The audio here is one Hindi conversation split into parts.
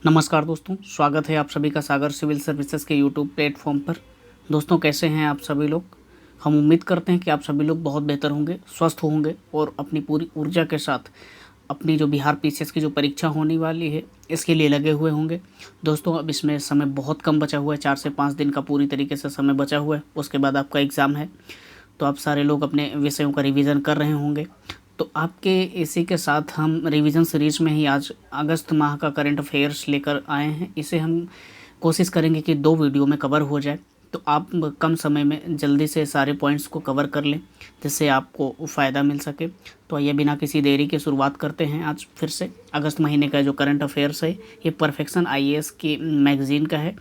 नमस्कार दोस्तों, स्वागत है आप सभी का सागर सिविल सर्विसेज के यूट्यूब प्लेटफॉर्म पर। दोस्तों, कैसे हैं आप सभी लोग। हम उम्मीद करते हैं कि आप सभी लोग बहुत बेहतर होंगे, स्वस्थ होंगे और अपनी पूरी ऊर्जा के साथ अपनी जो बिहार पीसीएस की जो परीक्षा होने वाली है इसके लिए लगे हुए होंगे। दोस्तों, अब इसमें समय बहुत कम बचा हुआ है, 4 से 5 दिन का पूरी तरीके से समय बचा हुआ है। उसके बाद आपका एग्ज़ाम है, तो आप सारे लोग अपने विषयों का रिवीजन कर रहे होंगे। तो आपके इसी के साथ हम रिवीजन सीरीज में ही आज अगस्त माह का करंट अफेयर्स लेकर आए हैं। इसे हम कोशिश करेंगे कि 2 वीडियो में कवर हो जाए, तो आप कम समय में जल्दी से सारे पॉइंट्स को कवर कर लें, जिससे आपको फ़ायदा मिल सके। तो आइए बिना किसी देरी के शुरुआत करते हैं। आज फिर से अगस्त महीने का जो करंट अफेयर्स है ये परफेक्शन आईएएस की मैगज़ीन का है,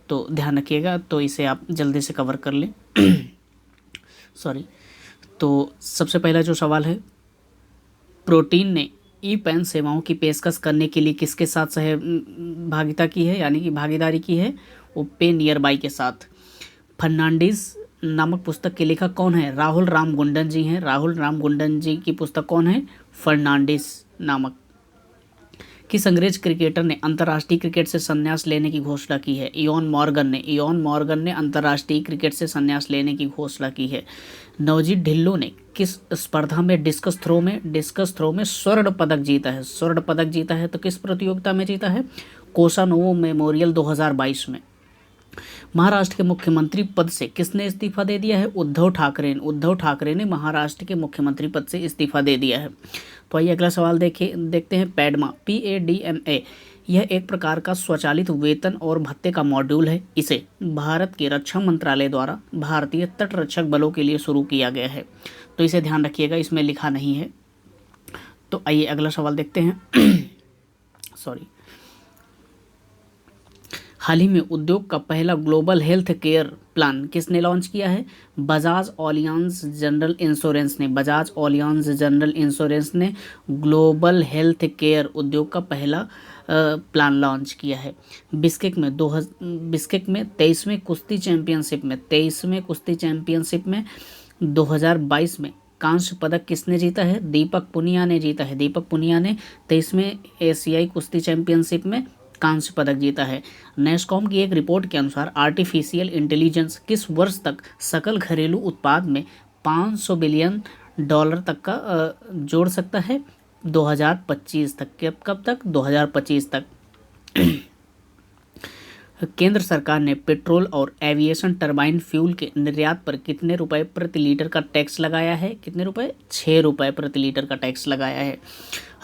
तो ध्यान रखिएगा। तो इसे आप जल्दी से कवर कर लें। सॉरी। तो सबसे पहला जो सवाल है, प्रोटीन ने ई पैन सेवाओं की पेशकश करने के लिए किसके साथ सहभागिता की है, यानी कि भागीदारी की है। वो पे नियर बाई के साथ। फर्नांडिस नामक पुस्तक के लेखक कौन है। राहुल राम गुंडन जी हैं। राहुल राम गुंडन जी की पुस्तक कौन है, फर्नांडिस नामक। किस अंग्रेज क्रिकेटर ने अंतर्राष्ट्रीय क्रिकेट से संन्यास लेने की घोषणा की है। इयोन मॉर्गन ने अंतर्राष्ट्रीय क्रिकेट से संन्यास लेने की घोषणा की है। नवजीत ढिल्लो ने किस स्पर्धा में डिस्कस थ्रो में स्वर्ण पदक जीता है। तो किस प्रतियोगिता में जीता है, कोसानोवो मेमोरियल 2022 में। महाराष्ट्र के मुख्यमंत्री पद से किसने इस्तीफा दे दिया है, उद्धव ठाकरे ने महाराष्ट्र के मुख्यमंत्री पद से इस्तीफा दे दिया है। तो आइए अगला सवाल देखते हैं। पैडमा PADMA यह एक प्रकार का स्वचालित वेतन और भत्ते का मॉड्यूल है। इसे भारत के रक्षा मंत्रालय द्वारा भारतीय तटरक्षक बलों के लिए शुरू किया गया है। तो इसे ध्यान रखिएगा, इसमें लिखा नहीं है। तो आइए अगला सवाल देखते हैं। सॉरी। हाल ही में उद्योग का पहला ग्लोबल हेल्थ केयर प्लान किसने लॉन्च किया है, बजाज ऑलियांज जनरल इंश्योरेंस ने ग्लोबल हेल्थ केयर उद्योग का पहला प्लान लॉन्च किया है। बिस्केक में 23वें कुश्ती चैंपियनशिप में 2022 में कांस्य पदक किसने जीता है, दीपक पुनिया ने जीता है। दीपक पुनिया ने 23वें एशियाई कुश्ती चैंपियनशिप में कांस्य पदक जीता है। नेस्कॉम की एक रिपोर्ट के अनुसार आर्टिफिशियल इंटेलिजेंस किस वर्ष तक सकल घरेलू उत्पाद में $500 बिलियन तक का जोड़ सकता है, 2025 तक। कब तक, 2025 तक। केंद्र सरकार ने पेट्रोल और एविएशन टरबाइन फ्यूल के निर्यात पर कितने रुपए प्रति लीटर का टैक्स लगाया है, कितने रुपए, 6 रुपए प्रति लीटर का टैक्स लगाया है।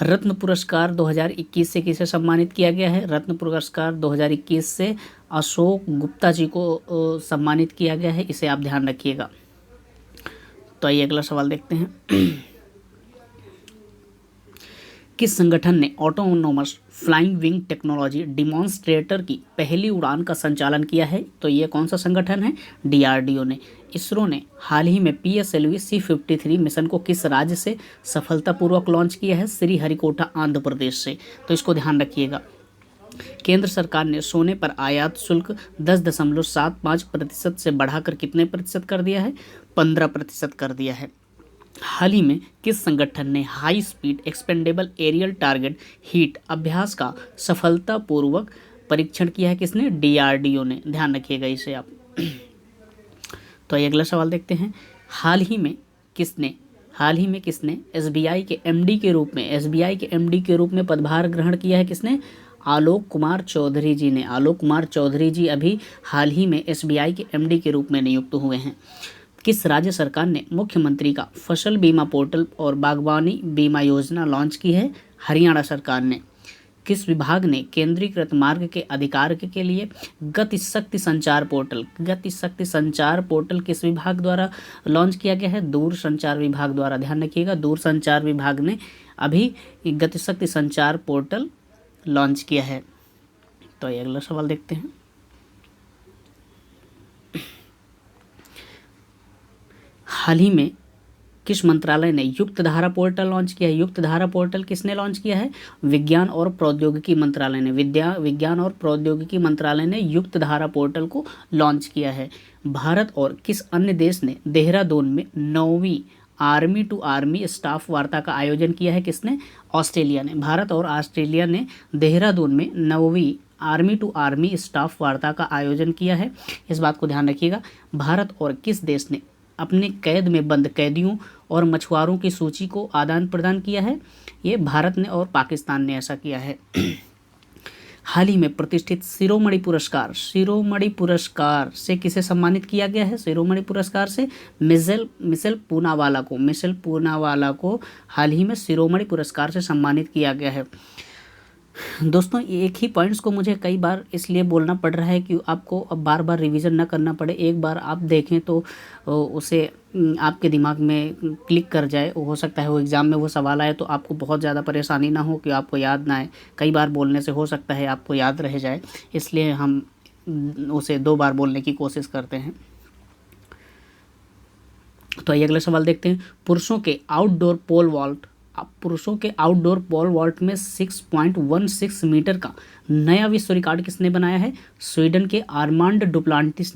रत्न पुरस्कार 2021 से किसे सम्मानित किया गया है, रत्न पुरस्कार 2021 से अशोक गुप्ता जी को सम्मानित किया गया है। इसे आप ध्यान रखिएगा। तो आइए अगला सवाल देखते हैं। किस संगठन ने autonomous flying wing technology demonstrator की पहली उड़ान का संचालन किया है। तो ये कौन सा संगठन है, DRDO ने। इसरो ने हाल ही में PSLV C-53 मिशन को किस राज्य से सफलतापूर्वक लॉन्च किया है, श्रीहरिकोटा आंध्र प्रदेश से। तो इसको ध्यान रखिएगा। केंद्र सरकार ने सोने पर आयात शुल्क 10.75% से बढ़ाकर कितने प्रतिशत कर दिया है, 15% कर दिया है। हाल ही में किस संगठन ने high speed expendable aerial target heat अभ्यास का सफलतापूर्वक परीक्षण किया है, किसने, DRDO ने। ध्यान रखिएगा इसे आप। तो आइए अगला सवाल देखते हैं। हाल ही में किसने SBI के MD के रूप में पदभार ग्रहण किया है, किसने, आलोक कुमार चौधरी जी ने। आलोक कुमार चौधरी जी अभी हाल ही में SBI के MD के रूप में नियुक्त हुए हैं। किस राज्य सरकार ने मुख्यमंत्री का फसल बीमा पोर्टल और बागवानी बीमा योजना लॉन्च की है, हरियाणा सरकार ने। किस विभाग ने केंद्रीकृत मार्ग के अधिकार के लिए गति शक्ति संचार पोर्टल किस विभाग द्वारा लॉन्च किया गया है, दूरसंचार विभाग द्वारा। ध्यान रखिएगा, दूरसंचार विभाग ने अभी गति शक्ति संचार पोर्टल लॉन्च किया है। तो ये अगला सवाल देखते हैं। हाल ही में किस मंत्रालय ने युक्त धारा पोर्टल लॉन्च किया है, युक्त धारा पोर्टल किसने लॉन्च किया है, विज्ञान और प्रौद्योगिकी मंत्रालय ने। विज्ञान और प्रौद्योगिकी मंत्रालय ने युक्त धारा पोर्टल को लॉन्च किया है। भारत और किस अन्य देश ने देहरादून में 9वीं आर्मी टू आर्मी स्टाफ वार्ता का आयोजन किया है किसने? ऑस्ट्रेलिया ने। भारत और ऑस्ट्रेलिया ने देहरादून में 9वीं आर्मी टू आर्मी स्टाफ वार्ता का आयोजन किया है। इस बात को ध्यान रखिएगा। भारत और किस देश ने अपने कैद में बंद कैदियों और मछुआरों की सूची को आदान प्रदान किया है? ये भारत ने और पाकिस्तान ने ऐसा किया है। हाल ही में प्रतिष्ठित शिरोमणि पुरस्कार से किसे सम्मानित किया गया है? शिरोमणि पुरस्कार से मिशेल पूनावाला को हाल ही में शिरोमणि पुरस्कार से सम्मानित किया गया है। दोस्तों, एक ही पॉइंट्स को मुझे कई बार इसलिए बोलना पड़ रहा है कि आपको अब बार बार रिवीजन न करना पड़े। एक बार आप देखें तो उसे आपके दिमाग में क्लिक कर जाए। हो सकता है वो एग्ज़ाम में वो सवाल आए तो आपको बहुत ज़्यादा परेशानी ना हो कि आपको याद ना आए। कई बार बोलने से हो सकता है आपको याद रह जाए, इसलिए हम उसे 2 बार बोलने की कोशिश करते हैं। तो आइए अगला सवाल देखते हैं। पुरुषों के आउटडोर पोल वॉल्ट में 6.16 मीटर का नया विश्व रिकॉर्ड किसने बनाया है? स्वीडन के आर्मांड डुप्लांटिस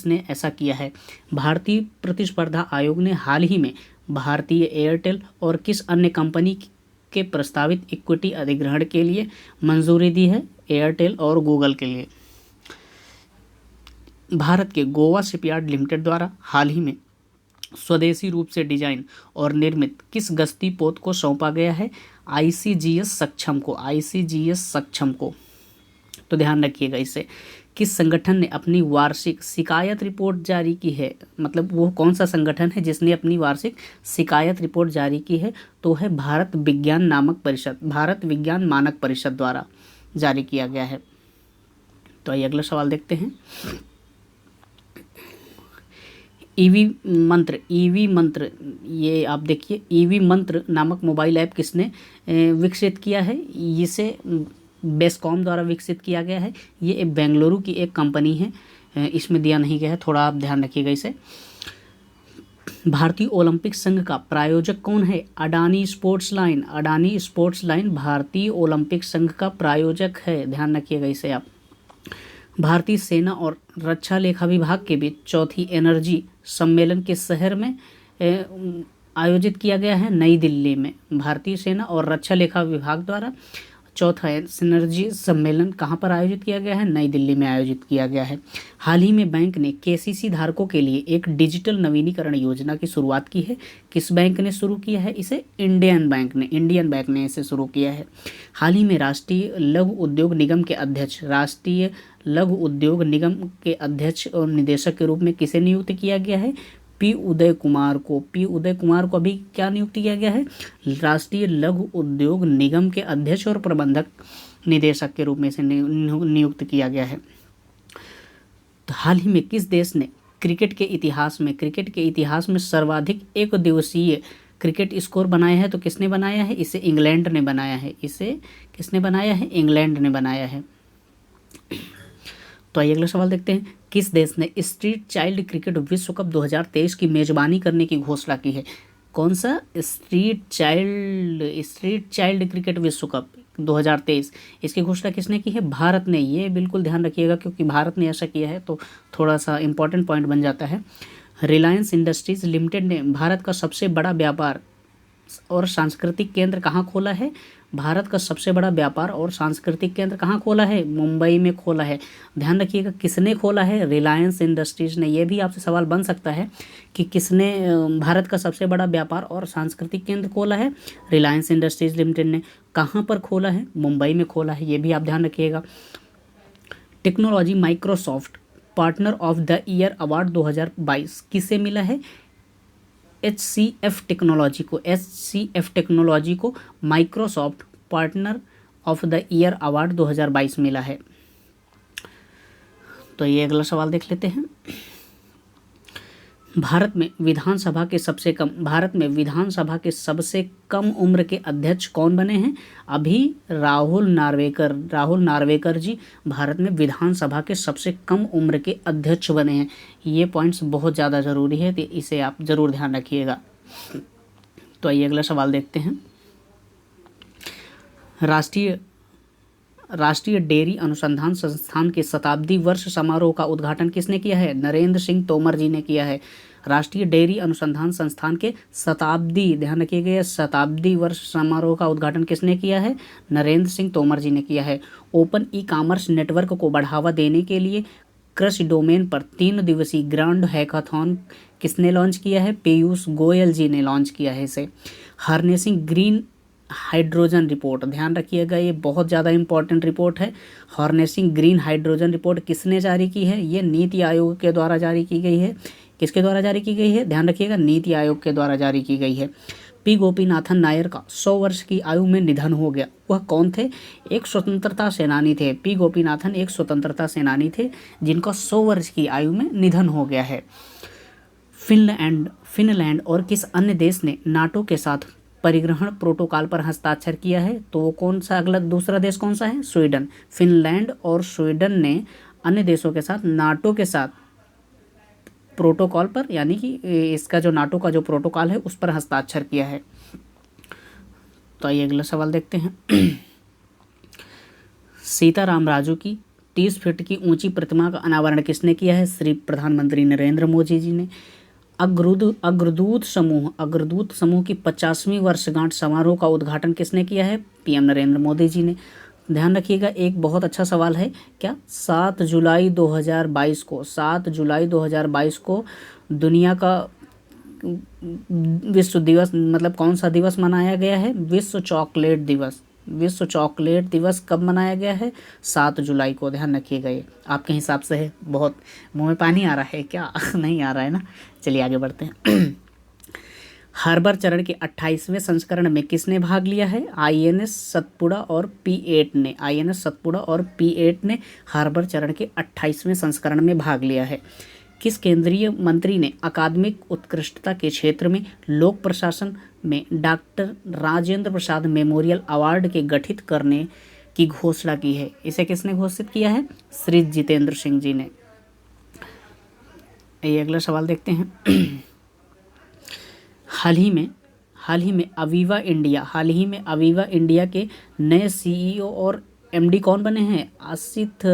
ने ऐसा किया है। भारतीय प्रतिस्पर्धा आयोग ने हाल ही में भारतीय एयरटेल और किस अन्य कंपनी के प्रस्तावित इक्विटी अधिग्रहण के लिए मंजूरी दी है? एयरटेल और गूगल के लिए। भारत के गोवा शिपयार्ड लिमिटेड द्वारा हाल ही में स्वदेशी रूप से डिजाइन और निर्मित किस गश्ती पोत को सौंपा गया है? ICGS सक्षम को। तो ध्यान रखिएगा इसे। किस संगठन ने अपनी वार्षिक शिकायत रिपोर्ट जारी की है? मतलब वो कौन सा संगठन है जिसने अपनी वार्षिक शिकायत रिपोर्ट जारी की है? तो है भारत विज्ञान मानक परिषद द्वारा जारी किया गया है। तो आइए अगला सवाल देखते हैं। ईवी मंत्र, ये आप देखिए, ईवी मंत्र नामक मोबाइल ऐप किसने विकसित किया है? इसे बेस्कॉम द्वारा विकसित किया गया है। ये बेंगलुरु की एक कंपनी है, इसमें दिया नहीं गया है, थोड़ा आप ध्यान रखिएगा इसे। भारतीय ओलंपिक संघ का प्रायोजक कौन है? अडानी स्पोर्ट्स लाइन भारतीय ओलंपिक संघ का प्रायोजक है, ध्यान रखिएगा इसे आप। भारतीय सेना और रक्षा लेखा विभाग के बीच चौथी एनर्जी सम्मेलन किस शहर में आयोजित किया गया है? नई दिल्ली में। भारतीय सेना और रक्षा लेखा विभाग द्वारा चौथा एनर्जी सम्मेलन कहाँ पर आयोजित किया गया है? नई दिल्ली में आयोजित किया गया है। हाल ही में बैंक ने KCC धारकों के लिए एक डिजिटल नवीनीकरण योजना की शुरुआत की है। किस बैंक ने शुरू किया है इसे? इंडियन बैंक ने इसे शुरू किया है। हाल ही में राष्ट्रीय लघु उद्योग निगम के अध्यक्ष और निदेशक के रूप में किसे नियुक्त किया गया है? P उदय कुमार को अभी क्या नियुक्त किया गया है? राष्ट्रीय लघु उद्योग निगम के अध्यक्ष और प्रबंधक निदेशक के रूप में इसे नियुक्त किया गया है। तो हाल ही में किस देश ने क्रिकेट के इतिहास में सर्वाधिक एक दिवसीय क्रिकेट स्कोर बनाया है? तो किसने बनाया है इसे? इंग्लैंड ने बनाया है। इंग्लैंड ने बनाया है। तो आइए अगला सवाल देखते हैं। किस देश ने स्ट्रीट चाइल्ड क्रिकेट विश्व कप 2023 की मेजबानी करने की घोषणा की है? कौन सा? स्ट्रीट चाइल्ड क्रिकेट विश्व कप 2023, इसकी घोषणा किसने की है? भारत ने। ये बिल्कुल ध्यान रखिएगा क्योंकि भारत ने ऐसा किया है तो थोड़ा सा इंपॉर्टेंट पॉइंट बन जाता है। रिलायंस इंडस्ट्रीज लिमिटेड ने भारत का सबसे बड़ा व्यापार और सांस्कृतिक केंद्र कहाँ खोला है? भारत का सबसे बड़ा व्यापार और सांस्कृतिक केंद्र कहाँ खोला है? मुंबई में खोला है। ध्यान रखिएगा किसने खोला है? रिलायंस इंडस्ट्रीज ने। यह भी आपसे सवाल बन सकता है कि किसने भारत का सबसे बड़ा व्यापार और सांस्कृतिक केंद्र खोला है? रिलायंस इंडस्ट्रीज लिमिटेड ने। कहाँ पर खोला है? मुंबई में खोला है। ये भी आप ध्यान रखिएगा। Technology Microsoft partner of the year award 2022 किसे मिला है? HCF टेक्नोलॉजी को Microsoft partner of the year award 2022 मिला है। तो ये अगला सवाल देख लेते हैं। भारत में विधानसभा के सबसे कम उम्र के अध्यक्ष कौन बने हैं? अभी राहुल नार्वेकर जी भारत में विधानसभा के सबसे कम उम्र के अध्यक्ष बने हैं। ये पॉइंट्स बहुत ज़्यादा ज़रूरी है तो इसे आप ज़रूर ध्यान रखिएगा। तो आइए अगला सवाल देखते हैं। राष्ट्रीय डेयरी अनुसंधान संस्थान के शताब्दी वर्ष समारोह का उद्घाटन किसने किया है? नरेंद्र सिंह तोमर जी ने किया है। राष्ट्रीय डेयरी अनुसंधान संस्थान के शताब्दी, ध्यान रखिएगा, शताब्दी वर्ष समारोह का उद्घाटन किसने किया है? नरेंद्र सिंह तोमर जी ने किया है। ओपन ई कॉमर्स नेटवर्क को बढ़ावा देने के लिए कृषि डोमेन पर 3 दिवसीय ग्रांड हैकाथॉन किसने लॉन्च किया है? पीयूष गोयल जी ने लॉन्च किया है इसे। हार्नेसिंग ग्रीन हाइड्रोजन रिपोर्ट, ध्यान रखिएगा, ये बहुत ज़्यादा इंपॉर्टेंट रिपोर्ट है। हार्नेसिंग ग्रीन हाइड्रोजन रिपोर्ट किसने जारी की है? ये नीति आयोग के द्वारा जारी की गई है। किसके द्वारा जारी की गई है? ध्यान रखिएगा, नीति आयोग के द्वारा जारी की गई है। पी गोपीनाथन नायर का 100 वर्ष की आयु में निधन हो गया। वह कौन थे? एक स्वतंत्रता सेनानी थे। पी गोपीनाथन एक स्वतंत्रता सेनानी थे जिनका 100 वर्ष की आयु में निधन हो गया है। फिनलैंड और किस अन्य देश ने नाटो के साथ परिग्रहण प्रोटोकॉल पर हस्ताक्षर किया है? तो वो कौन सा अगला दूसरा देश कौन सा है? स्वीडन। फिनलैंड और स्वीडन ने अन्य देशों के साथ नाटो के साथ प्रोटोकॉल पर, यानी कि इसका जो नाटो का जो प्रोटोकॉल है उस पर हस्ताक्षर किया है। तो आइए अगला सवाल देखते हैं। सीताराम राजू की 30 फीट की ऊंची प्रतिमा का अनावरण किसने किया है? श्री प्रधानमंत्री नरेंद्र मोदी जी ने। अग्रदूत समूह की 50वीं वर्षगांठ समारोह का उद्घाटन किसने किया है? पीएम नरेंद्र मोदी जी ने। ध्यान रखिएगा, एक बहुत अच्छा सवाल है, क्या 7 जुलाई 2022 को दुनिया का विश्व दिवस, मतलब कौन सा दिवस मनाया गया है? विश्व चॉकलेट दिवस। विश्व चॉकलेट दिवस कब मनाया गया है? 7 जुलाई को। ध्यान रखिएगा, ये आपके हिसाब से है। बहुत मुंह में पानी आ रहा है क्या? नहीं आ रहा है ना? चलिए आगे बढ़ते हैं। हार्बर चरण के 28वें संस्करण में किसने भाग लिया है? आईएनएस सतपुड़ा और P8 ने। आईएनएस सतपुड़ा और P8 ने हार्बर चरण के 28वें संस्करण में भाग लिया है। किस केंद्रीय मंत्री ने अकादमिक उत्कृष्टता के क्षेत्र में लोक प्रशासन में doctor Rajendra Prasad memorial award के गठित करने की घोषणा की है? इसे किसने घोषित किया है? श्री जितेंद्र सिंह जी ने। ये अगला सवाल देखते हैं। हाल ही में अवीवा इंडिया के नए सीईओ और एमडी कौन बने हैं? असित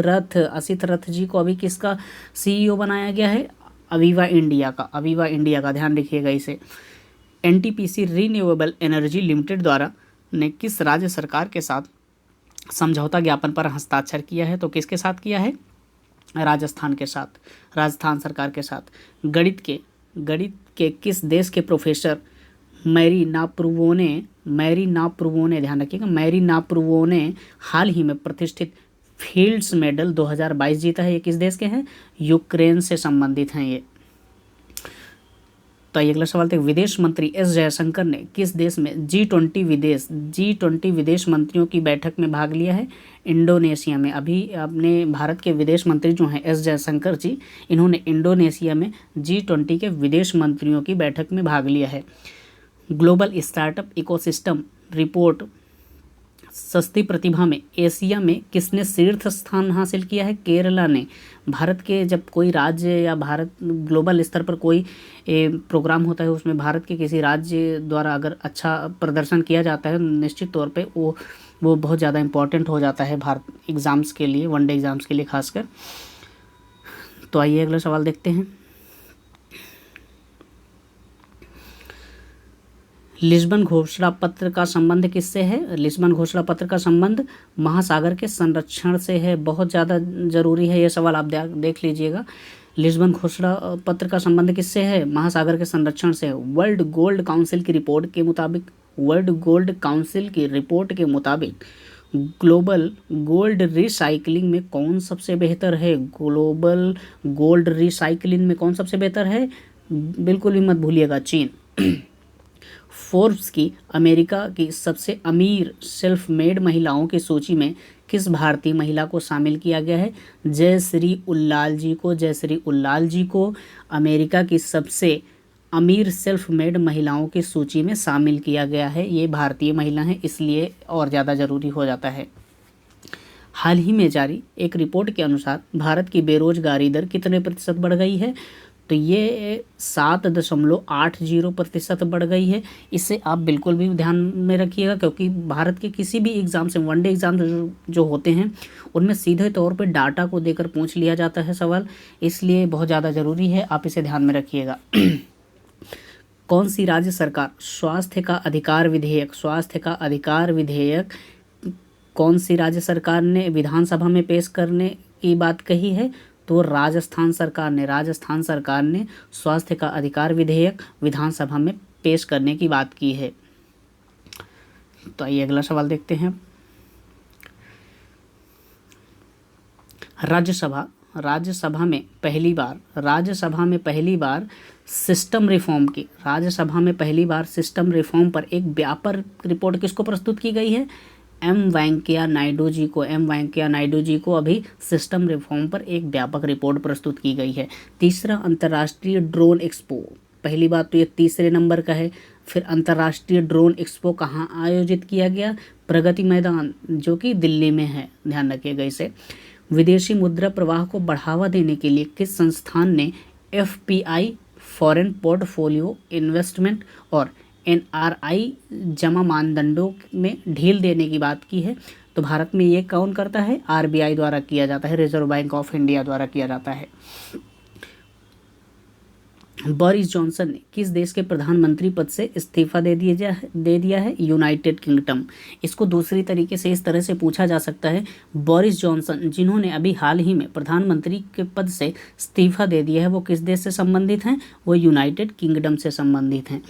रथ जी को अभी किसका सीईओ बनाया गया है? अवीवा इंडिया का। ध्यान रखिएगा इसे। एनटीपीसी रिन्यूएबल एनर्जी लिमिटेड द्वारा ने किस राज्य सरकार के साथ समझौता ज्ञापन पर हस्ताक्षर किया है? तो किसके साथ किया है? राजस्थान सरकार के साथ। गणित के किस देश के प्रोफेसर मैरी नाप्रुवो ने, ध्यान रखिएगा, मैरी नाप्रुवो ने हाल ही में प्रतिष्ठित फील्ड्स मेडल 2022 जीता है? ये किस देश के हैं? यूक्रेन से संबंधित हैं ये। तो ये अगला सवाल थे। विदेश मंत्री एस जयशंकर ने किस देश में G20 विदेश मंत्रियों की बैठक में भाग लिया है? इंडोनेशिया में। अभी अपने भारत के विदेश मंत्री जो हैं एस जयशंकर जी, इन्होंने इंडोनेशिया में G20 के विदेश मंत्रियों की बैठक में भाग लिया है। ग्लोबल स्टार्टअप इकोसिस्टम रिपोर्ट सस्ती प्रतिभा में एशिया में किसने शीर्ष स्थान हासिल किया है? केरला ने। भारत के जब कोई राज्य या भारत ग्लोबल स्तर पर कोई प्रोग्राम होता है, उसमें भारत के किसी राज्य द्वारा अगर अच्छा प्रदर्शन किया जाता है, निश्चित तौर पे वो बहुत ज़्यादा इम्पोर्टेंट हो जाता है भारत एग्ज़ाम्स के लिए, वनडे एग्ज़ाम्स के लिए खासकर। तो आइए अगला सवाल देखते हैं। लिस्बन घोषणा पत्र का संबंध किससे है? लिस्बन घोषणा पत्र का संबंध महासागर के संरक्षण से है। बहुत ज़्यादा जरूरी है ये सवाल, आप देख लीजिएगा। लिस्बन घोषणा पत्र का संबंध किससे है? महासागर के संरक्षण से है। वर्ल्ड गोल्ड काउंसिल की रिपोर्ट के मुताबिक ग्लोबल गोल्ड रिसाइकलिंग में कौन सबसे बेहतर है? ग्लोबल गोल्ड रिसाइकलिंग में कौन सबसे बेहतर है? बिल्कुल भी मत भूलिएगा, चीन। फोर्ब्स की अमेरिका की सबसे अमीर सेल्फ मेड महिलाओं की सूची में किस भारतीय महिला को शामिल किया गया है? जयश्री उल्लाल जी को अमेरिका की सबसे अमीर सेल्फ मेड महिलाओं की सूची में शामिल किया गया है। ये भारतीय महिला हैं, इसलिए और ज़्यादा ज़रूरी हो जाता है। हाल ही में जारी एक रिपोर्ट के अनुसार भारत की बेरोजगारी दर कितने प्रतिशत बढ़ गई है? तो ये 7.80% बढ़ गई है। इसे आप बिल्कुल भी ध्यान में रखिएगा, क्योंकि भारत के किसी भी एग्ज़ाम से, वनडे एग्ज़ाम जो होते हैं उनमें सीधे तौर पे डाटा को देकर पूछ लिया जाता है सवाल, इसलिए बहुत ज़्यादा ज़रूरी है, आप इसे ध्यान में रखिएगा। कौन सी राज्य सरकार स्वास्थ्य का अधिकार विधेयक कौन सी राज्य सरकार ने विधानसभा में पेश करने की बात कही है? तो राजस्थान सरकार ने स्वास्थ्य का अधिकार विधेयक विधानसभा में पेश करने की बात की है। तो आइए अगला सवाल देखते हैं। राज्यसभा में पहली बार सिस्टम रिफॉर्म पर एक व्यापक रिपोर्ट किसको प्रस्तुत की गई है? एम वेंकैया नायडू जी को अभी सिस्टम रिफॉर्म पर एक व्यापक रिपोर्ट प्रस्तुत की गई है। तीसरा, अंतर्राष्ट्रीय ड्रोन एक्सपो, पहली बात तो ये तीसरे नंबर का है। फिर अंतर्राष्ट्रीय ड्रोन एक्सपो कहाँ आयोजित किया गया? प्रगति मैदान, जो कि दिल्ली में है, ध्यान रखिएगा इसे। विदेशी मुद्रा प्रवाह को बढ़ावा देने के लिए किस संस्थान ने FPI फॉरेन पोर्टफोलियो इन्वेस्टमेंट और NRI जमा मानदंडों में ढील देने की बात की है? तो भारत में ये कौन करता है? RBI द्वारा किया जाता है, रिजर्व बैंक ऑफ इंडिया द्वारा किया जाता है। बोरिस जॉनसन ने किस देश के प्रधानमंत्री पद से इस्तीफा दे दिया है? United kingdom. इसको दूसरी तरीके से इस तरह से पूछा जा सकता है, बोरिस जॉनसन जिन्होंने अभी हाल ही में प्रधानमंत्री के पद से इस्तीफा दे दिया है, वो किस देश से संबंधित हैं? वो यूनाइटेड किंगडम से संबंधित हैं।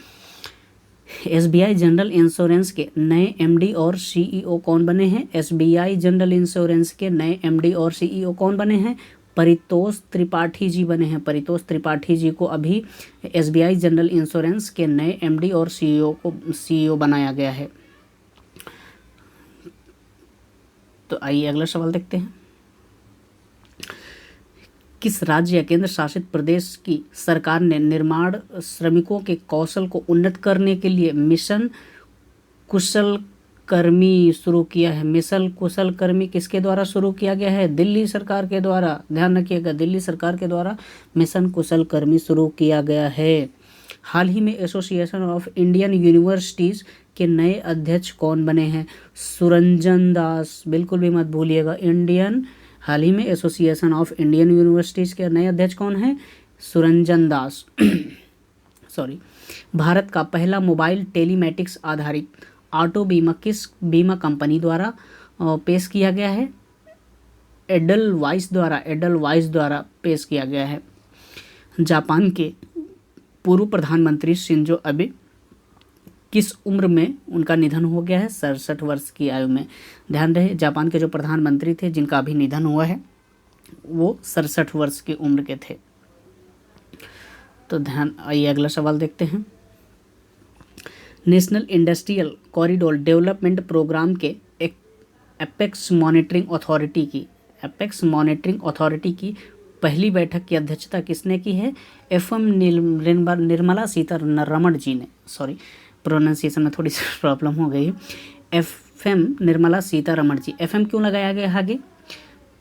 SBI जनरल इंश्योरेंस के नए MD और CEO कौन बने हैं? SBI जनरल इंश्योरेंस के नए MD और CEO कौन बने हैं? परितोष त्रिपाठी जी बने हैं। परितोष त्रिपाठी जी को अभी SBI जनरल इंश्योरेंस के नए MD और CEO बनाया गया है। तो आइए अगला सवाल देखते हैं। किस राज्य या केंद्र शासित प्रदेश की सरकार ने निर्माण श्रमिकों के कौशल को उन्नत करने के लिए मिशन कुशल कर्मी शुरू किया है? मिशन कुशल कर्मी किसके द्वारा शुरू किया गया है? दिल्ली सरकार के द्वारा, ध्यान रखिएगा, दिल्ली सरकार के द्वारा मिशन कुशल कर्मी शुरू किया गया है। हाल ही में एसोसिएशन ऑफ इंडियन यूनिवर्सिटीज़ के नए अध्यक्ष कौन बने हैं? सुरंजन दास, बिल्कुल भी मत भूलिएगा। हाल ही में एसोसिएशन ऑफ इंडियन यूनिवर्सिटीज़ के नए अध्यक्ष कौन है? सुरंजन दास। सॉरी। भारत का पहला मोबाइल टेलीमेटिक्स आधारित ऑटो बीमा किस बीमा कंपनी द्वारा पेश किया गया है? एडलवाइस द्वारा पेश किया गया है। जापान के पूर्व प्रधानमंत्री शिंजो अबे किस उम्र में उनका निधन हो गया है? 67 वर्ष की आयु में। ध्यान रहे, जापान के जो प्रधानमंत्री थे जिनका अभी निधन हुआ है वो 67 वर्ष की उम्र के थे। तो आइए अगला सवाल देखते हैं। National industrial corridor development programme के एपेक्स मॉनिटरिंग अथॉरिटी की पहली बैठक की अध्यक्षता किसने की है? निर्मला सीतारमण जी ने। सॉरी, प्रोनाउंसिएशन में थोड़ी सी प्रॉब्लम हो गई है। निर्मला सीतारमण जी। FM क्यों लगाया गया आगे?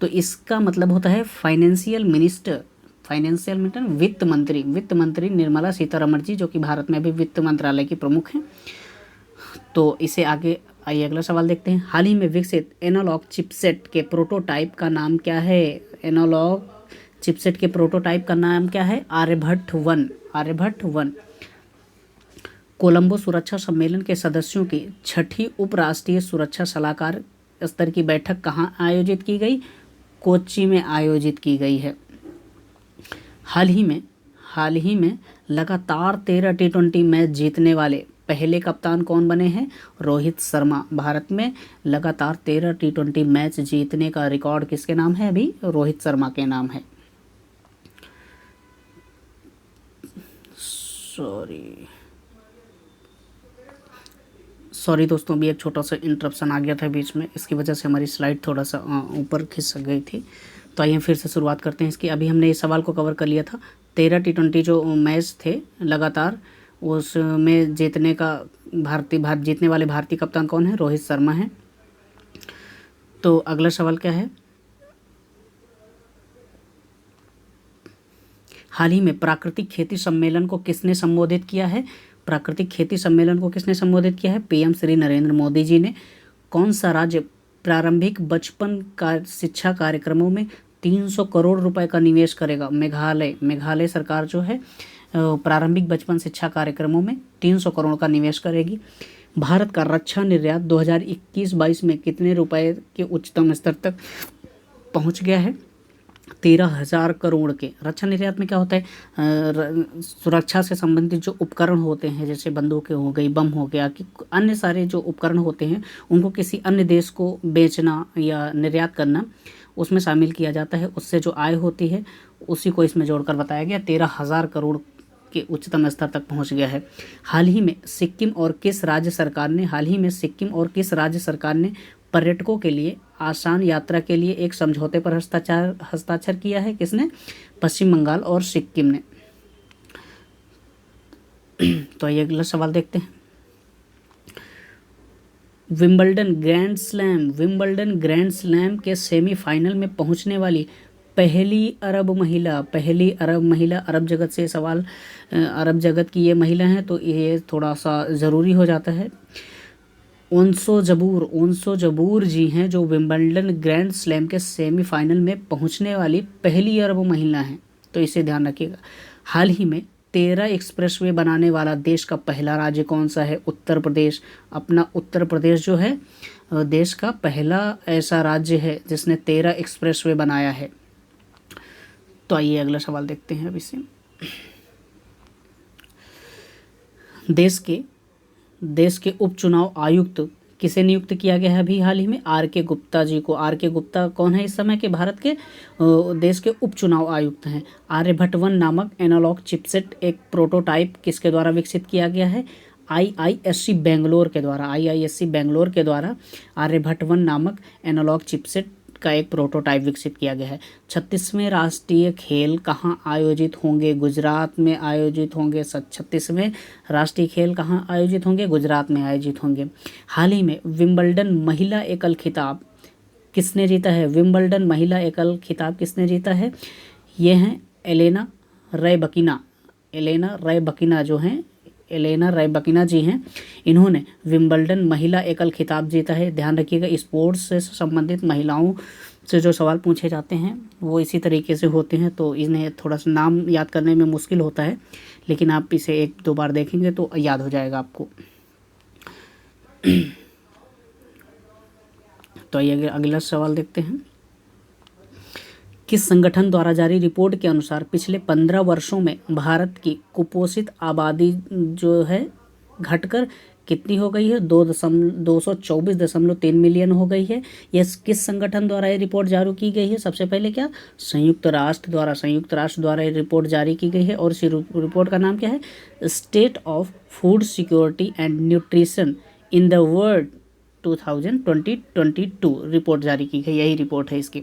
तो इसका मतलब होता है फाइनेंशियल मिनिस्टर, वित्त मंत्री निर्मला सीतारमण जी, जो कि भारत में अभी वित्त मंत्रालय की प्रमुख हैं। तो इसे आगे, आइए अगला सवाल देखते हैं। हाल ही में विकसित एनालॉग चिपसेट के प्रोटोटाइप का नाम क्या है? आर्यभट्ट 1। कोलंबो सुरक्षा सम्मेलन के सदस्यों की 6ठी उपराष्ट्रीय सुरक्षा सलाहकार स्तर की बैठक कहाँ आयोजित की गई? कोच्चि में आयोजित की गई है। हाल ही में लगातार 13 T20 मैच जीतने वाले पहले कप्तान कौन बने हैं? रोहित शर्मा। भारत में लगातार 13 T20 मैच जीतने का रिकॉर्ड किसके नाम है? अभी रोहित शर्मा के नाम है। सॉरी दोस्तों, अभी एक छोटा सा इंटरप्शन आ गया था बीच में, इसकी वजह से हमारी स्लाइड थोड़ा सा ऊपर खिसक गई थी। तो आइए फिर से शुरुआत करते हैं इसकी। अभी हमने इस सवाल को कवर कर लिया था। 13 T20 जो मैच थे लगातार, उसमें जीतने वाले भारतीय कप्तान कौन है? रोहित शर्मा है। तो अगला सवाल क्या है? हाल ही में प्राकृतिक खेती सम्मेलन को किसने संबोधित किया है? प्राकृतिक खेती सम्मेलन को किसने संबोधित किया है? पीएम श्री नरेंद्र मोदी जी ने। कौन सा राज्य प्रारंभिक बचपन का शिक्षा कार्यक्रमों में 300 करोड़ रुपए का निवेश करेगा? मेघालय। मेघालय सरकार जो है प्रारंभिक बचपन शिक्षा कार्यक्रमों में 300 करोड़ का निवेश करेगी। भारत का रक्षा निर्यात 2021-22 में कितने रुपए के उच्चतम स्तर तक पहुंच गया है? 13,000 करोड़ के। रक्षा निर्यात में क्या होता है? सुरक्षा से संबंधित जो उपकरण होते हैं, जैसे बंदूकें हो गई, बम हो गया, कि अन्य सारे जो उपकरण होते हैं उनको किसी अन्य देश को बेचना या निर्यात करना, उसमें शामिल किया जाता है। उससे जो आय होती है उसी को इसमें जोड़कर बताया गया। 13,000 करोड़ के उच्चतम स्तर तक पहुंच गया है। हाल ही में सिक्किम और किस राज्य सरकार ने पर्यटकों के लिए आसान यात्रा के लिए एक समझौते पर हस्ताक्षर किया है? किसने? पश्चिम बंगाल और सिक्किम ने। तो ये अगला सवाल देखते हैं। विंबलडन ग्रैंड स्लैम के सेमीफाइनल में पहुंचने वाली पहली अरब महिला, अरब जगत से सवाल, अरब जगत की ये महिला है तो ये थोड़ा सा ज़रूरी हो जाता है। ओंसो जबूर जी हैं जो विंबलडन ग्रैंड स्लैम के सेमीफाइनल में पहुंचने वाली पहली अरब महिला हैं, तो इसे ध्यान रखिएगा। हाल ही में 13 एक्सप्रेसवे बनाने वाला देश का पहला राज्य कौन सा है? उत्तर प्रदेश। अपना उत्तर प्रदेश जो है देश का पहला ऐसा राज्य है जिसने 13 एक्सप्रेसवे बनाया है। तो आइए अगला सवाल देखते हैं। अब इसे देश के उपचुनाव आयुक्त किसे नियुक्त किया गया है अभी हाल ही में? आर.के. गुप्ता जी को। आर.के. गुप्ता कौन है इस समय के भारत के देश के उपचुनाव आयुक्त हैं। आर्यभट्ट 1 नामक एनालॉग चिपसेट एक प्रोटोटाइप किसके द्वारा विकसित किया गया है? आईआईएससी बेंगलोर के द्वारा आर्यभट्ट 1 नामक एनालॉग चिपसेट का एक प्रोटोटाइप विकसित किया गया है। 36वें राष्ट्रीय खेल कहाँ आयोजित होंगे? गुजरात में आयोजित होंगे। 36वें राष्ट्रीय खेल कहाँ आयोजित होंगे? गुजरात में आयोजित होंगे। हाल ही में विंबलडन महिला एकल खिताब किसने जीता है? विंबलडन महिला एकल खिताब किसने जीता है? ये हैं एलेना रैबकिना जी हैं। इन्होंने विंबलडन महिला एकल खिताब जीता है। ध्यान रखिएगा, स्पोर्ट्स से संबंधित महिलाओं से जो सवाल पूछे जाते हैं वो इसी तरीके से होते हैं, तो इन्हें थोड़ा सा नाम याद करने में मुश्किल होता है, लेकिन आप इसे 1-2 बार देखेंगे तो याद हो जाएगा आपको। तो आइए अगला सवाल देखते हैं। किस संगठन द्वारा जारी रिपोर्ट के अनुसार पिछले 15 वर्षों में भारत की कुपोषित आबादी जो है घटकर कितनी हो गई है? 224.3 मिलियन हो गई है। यह किस संगठन द्वारा ये रिपोर्ट जारी की गई है? सबसे पहले क्या? संयुक्त राष्ट्र द्वारा ये रिपोर्ट जारी की गई है। और इस रिपोर्ट का नाम क्या है? State of food security and nutrition in the world 2022 report जारी की गई, यही रिपोर्ट है इसकी।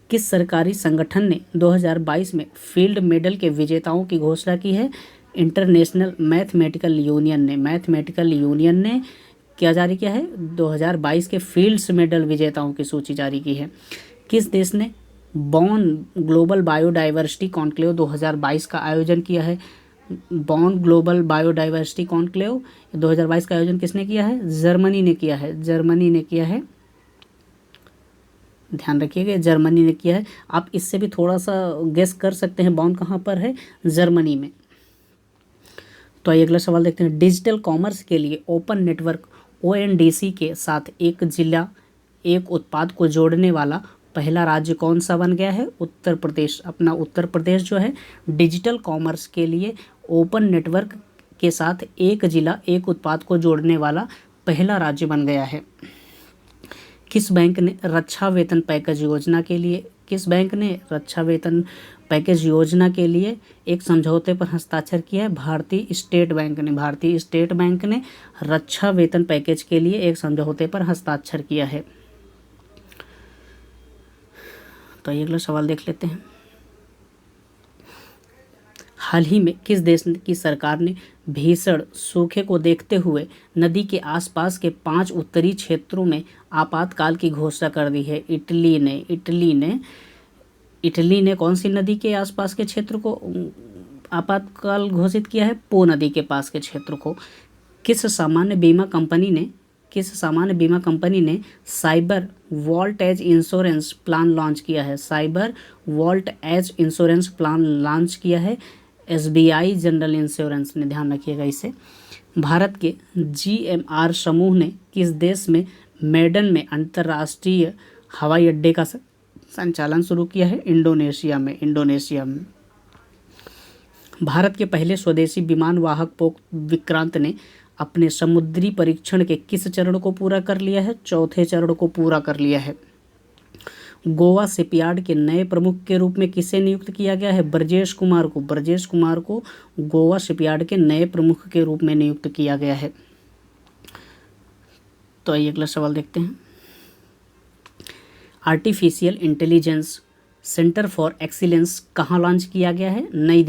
किस सरकारी संगठन ने 2022 में फील्ड मेडल के विजेताओं की घोषणा की है? इंटरनेशनल मैथमेटिकल यूनियन ने क्या जारी किया है? 2022 के फील्ड्स मेडल विजेताओं की सूची जारी की है। किस देश ने बॉन ग्लोबल बायोडाइवर्सिटी कॉन्क्लेव 2022 का आयोजन किया है? बॉन ग्लोबल बायोडाइवर्सिटी कॉन्क्लेव 2022 का आयोजन किसने किया है? जर्मनी ने किया है। ध्यान रखिएगा, जर्मनी ने किया है। आप इससे भी थोड़ा सा गेस कर सकते हैं बॉन कहाँ पर है? जर्मनी में। तो आइए अगला सवाल देखते हैं। डिजिटल कॉमर्स के लिए ओपन नेटवर्क ONDC के साथ एक जिला एक उत्पाद को जोड़ने वाला पहला राज्य कौन सा बन गया है? उत्तर प्रदेश। अपना उत्तर प्रदेश जो है डिजिटल कॉमर्स के लिए ओपन नेटवर्क के साथ एक जिला एक उत्पाद को जोड़ने वाला पहला राज्य बन गया है। किस बैंक ने रक्षा वेतन पैकेज योजना के लिए एक समझौते पर हस्ताक्षर किया है? भारतीय स्टेट बैंक ने रक्षा वेतन पैकेज के लिए एक समझौते पर हस्ताक्षर किया है। तो ये अगला सवाल देख लेते हैं। हाल ही में किस देश की सरकार ने भीषण सूखे को देखते हुए नदी के आसपास के 5 उत्तरी क्षेत्रों में आपातकाल की घोषणा कर दी है? इटली ने इटली ने कौन सी नदी के आसपास के क्षेत्र को आपातकाल घोषित किया है? पो नदी के पास के क्षेत्र को। किस सामान्य बीमा कंपनी ने cyber vault edge insurance plan launch किया है? Cyber vault edge insurance plan launch किया है एसबीआई जनरल इंश्योरेंस ने, ध्यान रखिएगा इसे। भारत के जीएमआर समूह ने किस देश में मेडन में अंतर्राष्ट्रीय हवाई अड्डे का संचालन शुरू किया है? इंडोनेशिया में। भारत के पहले स्वदेशी विमान वाहक पोप विक्रांत ने अपने समुद्री परीक्षण के किस चरण को पूरा कर लिया है? चौथे चरण को पूरा कर लिया है। गोवा शिपयार्ड के नए प्रमुख के रूप में किसे नियुक्त किया गया है? ब्रजेश कुमार को गोवा शिपयार्ड के नए प्रमुख के रूप में नियुक्त किया गया है। तो आइए अगला सवाल देखते हैं। Artificial intelligence centre for excellence कहाँ लॉन्च किया गया है? नई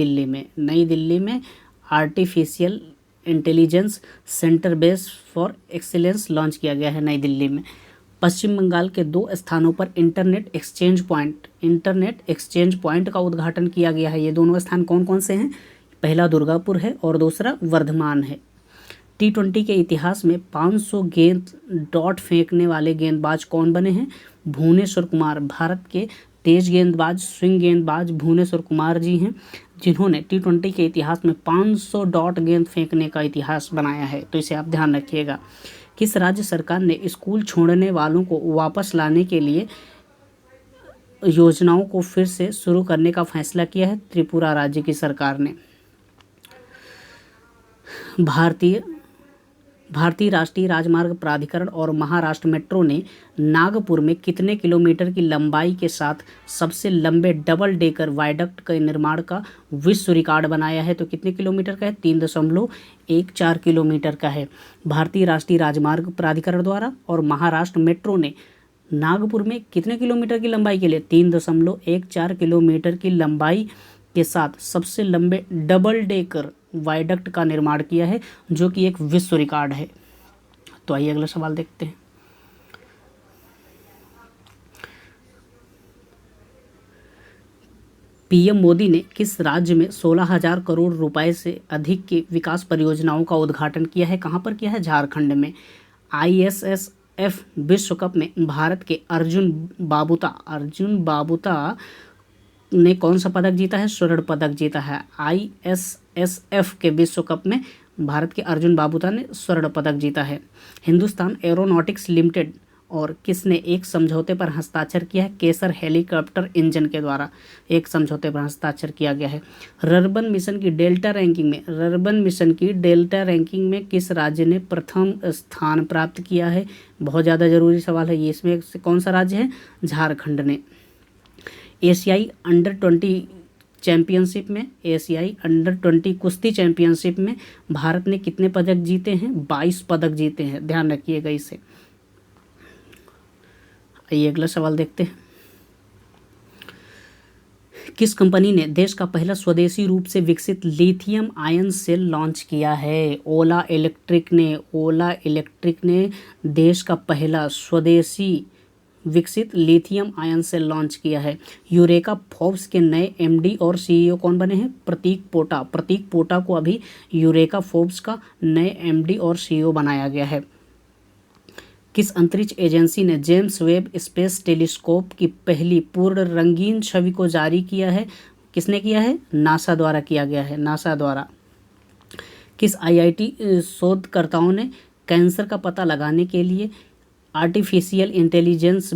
दिल्ली में artificial intelligence centre base for excellence launch किया गया है नई दिल्ली में। पश्चिम बंगाल के 2 स्थानों पर इंटरनेट एक्सचेंज पॉइंट का उद्घाटन किया गया है। ये दोनों स्थान कौन कौन से हैं? पहला दुर्गापुर है और दूसरा वर्धमान है। T20 के इतिहास में 500 गेंद डॉट फेंकने वाले गेंदबाज कौन बने हैं? भुवनेश्वर कुमार। भारत के तेज गेंदबाज स्विंग गेंदबाज भुवनेश्वर कुमार जी हैं, जिन्होंने T20 के इतिहास में 500 डॉट गेंद फेंकने का इतिहास बनाया है। तो इसे आप ध्यान रखिएगा। किस राज्य सरकार ने स्कूल छोड़ने वालों को वापस लाने के लिए योजनाओं को फिर से शुरू करने का फैसला किया है? त्रिपुरा राज्य की सरकार ने। भारतीय राष्ट्रीय राजमार्ग प्राधिकरण और महाराष्ट्र मेट्रो ने नागपुर में कितने किलोमीटर की लंबाई के साथ सबसे लंबे डबल डेकर वायडक्ट के निर्माण का विश्व रिकॉर्ड बनाया है? तो कितने किलोमीटर का है? 3.14 किलोमीटर का है। भारतीय राष्ट्रीय राजमार्ग प्राधिकरण द्वारा और महाराष्ट्र मेट्रो ने नागपुर में कितने किलोमीटर की लंबाई के लिए? 3.14 किलोमीटर की लंबाई के साथ सबसे लंबे डबल डेकर वायडक्ट का निर्माण किया है, जो कि एक विश्व रिकॉर्ड है। तो आइए अगला सवाल देखते हैं। पीएम मोदी ने किस राज्य में 16,000 करोड़ रुपए से अधिक की विकास परियोजनाओं का उद्घाटन किया है? कहां पर किया है? झारखंड में। ISSF विश्व कप में भारत के अर्जुन बाबूता ने कौन सा पदक जीता है? स्वर्ण पदक जीता है। ISSF के विश्व कप में भारत के अर्जुन बाबूता ने स्वर्ण पदक जीता है। हिंदुस्तान एरोनॉटिक्स लिमिटेड और किसने एक समझौते पर हस्ताक्षर किया है? केसर हेलीकॉप्टर इंजन के द्वारा एक समझौते पर हस्ताक्षर किया गया है। रर्बन मिशन की डेल्टा रैंकिंग में किस राज्य ने प्रथम स्थान प्राप्त किया है? बहुत ज़्यादा जरूरी सवाल है ये। इसमें से कौन सा राज्य है? झारखंड ने। एशियाई अंडर 20 कुश्ती चैंपियनशिप में भारत ने कितने पदक जीते हैं? 22 पदक जीते हैं, ध्यान रखिएगा इसे। आइए अगला सवाल देखते हैं। किस कंपनी ने देश का पहला स्वदेशी रूप से विकसित लिथियम आयन सेल लॉन्च किया है? ओला इलेक्ट्रिक ने देश का पहला स्वदेशी विकसित लिथियम आयन सेल लॉन्च किया है। यूरेका फोर्ब्स के नए MD और CEO कौन बने हैं? प्रतीक पोटा को अभी यूरेका फोर्ब्स का नए MD और CEO बनाया गया है। किस अंतरिक्ष एजेंसी ने जेम्स वेब स्पेस टेलीस्कोप की पहली पूर्ण रंगीन छवि को जारी किया है? किसने किया है? नासा द्वारा किया गया है, नासा द्वारा। किस IIT शोधकर्ताओं ने कैंसर का पता लगाने के लिए आर्टिफिशियल इंटेलिजेंस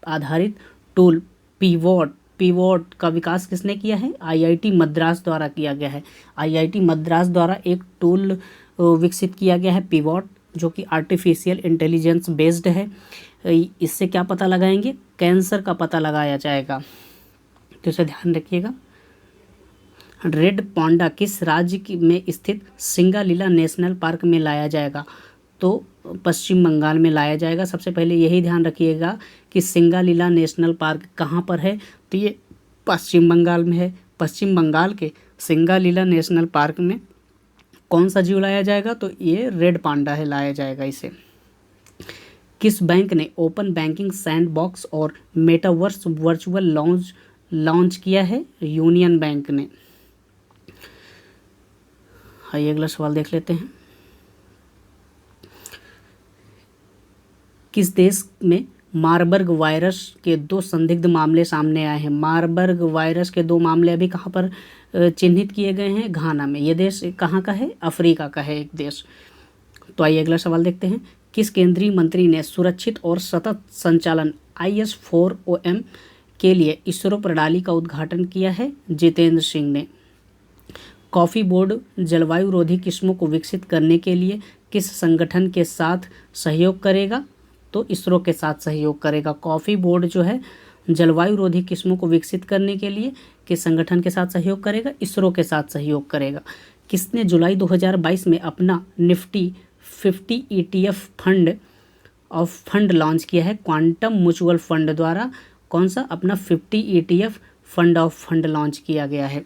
आधारित टूल पीवॉट का विकास किसने किया है? IIT मद्रास द्वारा किया गया है। IIT मद्रास द्वारा एक टूल विकसित किया गया है पीवॉट, जो कि आर्टिफिशियल इंटेलिजेंस बेस्ड है। इससे क्या पता लगाएंगे? कैंसर का पता लगाया जाएगा, तो इसे ध्यान रखिएगा। रेड पांडा किस राज्य में स्थित सिंगालीला नेशनल पार्क में लाया जाएगा? तो पश्चिम बंगाल में लाया जाएगा। सबसे पहले यही ध्यान रखिएगा कि सिंगालीला नेशनल पार्क कहाँ पर है? तो ये पश्चिम बंगाल में है। पश्चिम बंगाल के सिंगालीला नेशनल पार्क में कौन सा जीव लाया जाएगा? तो ये रेड पांडा है, लाया जाएगा इसे। किस बैंक ने ओपन बैंकिंग सैंडबॉक्स और मेटावर्स वर्चुअल लॉन्च लॉन्च किया है यूनियन बैंक ने। आइए अगला सवाल देख लेते हैं। किस देश में मारबर्ग वायरस के 2 संदिग्ध मामले सामने आए हैं? मारबर्ग वायरस के 2 मामले अभी कहाँ पर चिन्हित किए गए हैं? घाना में। ये देश कहाँ का है? अफ्रीका का है एक देश। तो आइए अगला सवाल देखते हैं। किस केंद्रीय मंत्री ने सुरक्षित और सतत संचालन IS-4OM के लिए इसरो प्रणाली का उद्घाटन किया है? जितेंद्र सिंह ने। कॉफ़ी बोर्ड जलवायु रोधी किस्मों को विकसित करने के लिए किस संगठन के साथ सहयोग करेगा? तो इसरो के साथ सहयोग करेगा। कॉफ़ी बोर्ड जो है जलवायु रोधी किस्मों को विकसित करने के लिए किस संगठन के साथ सहयोग करेगा? इसरो के साथ सहयोग करेगा। किसने जुलाई 2022 में अपना निफ्टी 50 ETF फंड लॉन्च किया है? क्वांटम म्यूचुअल फंड द्वारा कौन सा अपना 50 ETF फंड लॉन्च किया गया है।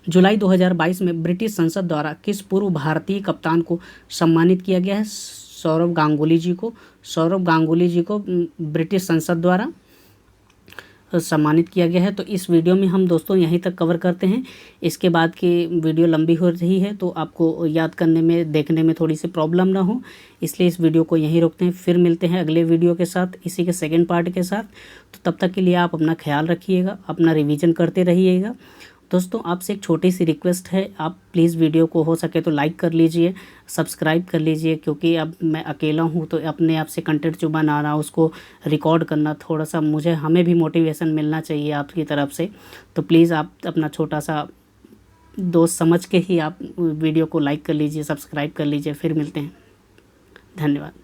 जुलाई 2022 में ब्रिटिश संसद द्वारा किस पूर्व भारतीय कप्तान को सम्मानित किया गया है? सौरव गांगुली जी को। सौरव गांगुली जी को ब्रिटिश संसद द्वारा सम्मानित किया गया है। तो इस वीडियो में हम दोस्तों यहीं तक कवर करते हैं। इसके बाद की वीडियो लंबी हो रही है तो आपको याद करने में देखने में थोड़ी सी प्रॉब्लम ना हो, इसलिए इस वीडियो को यहीं रोकते हैं। फिर मिलते हैं अगले वीडियो के साथ, इसी के सेकंड पार्ट के साथ। तो तब तक के लिए आप अपना ख्याल रखिएगा, अपना रिवीजन करते रहिएगा। दोस्तों आपसे एक छोटी सी रिक्वेस्ट है, आप प्लीज़ वीडियो को हो सके तो लाइक कर लीजिए, सब्सक्राइब कर लीजिए, क्योंकि अब मैं अकेला हूँ तो अपने आप से कंटेंट जो बना रहा हूँ उसको रिकॉर्ड करना थोड़ा सा हमें भी मोटिवेशन मिलना चाहिए आपकी तरफ से। तो प्लीज़ आप अपना छोटा सा दोस्त समझ के ही आप वीडियो को लाइक कर लीजिए, सब्सक्राइब कर लीजिए। फिर मिलते हैं। धन्यवाद।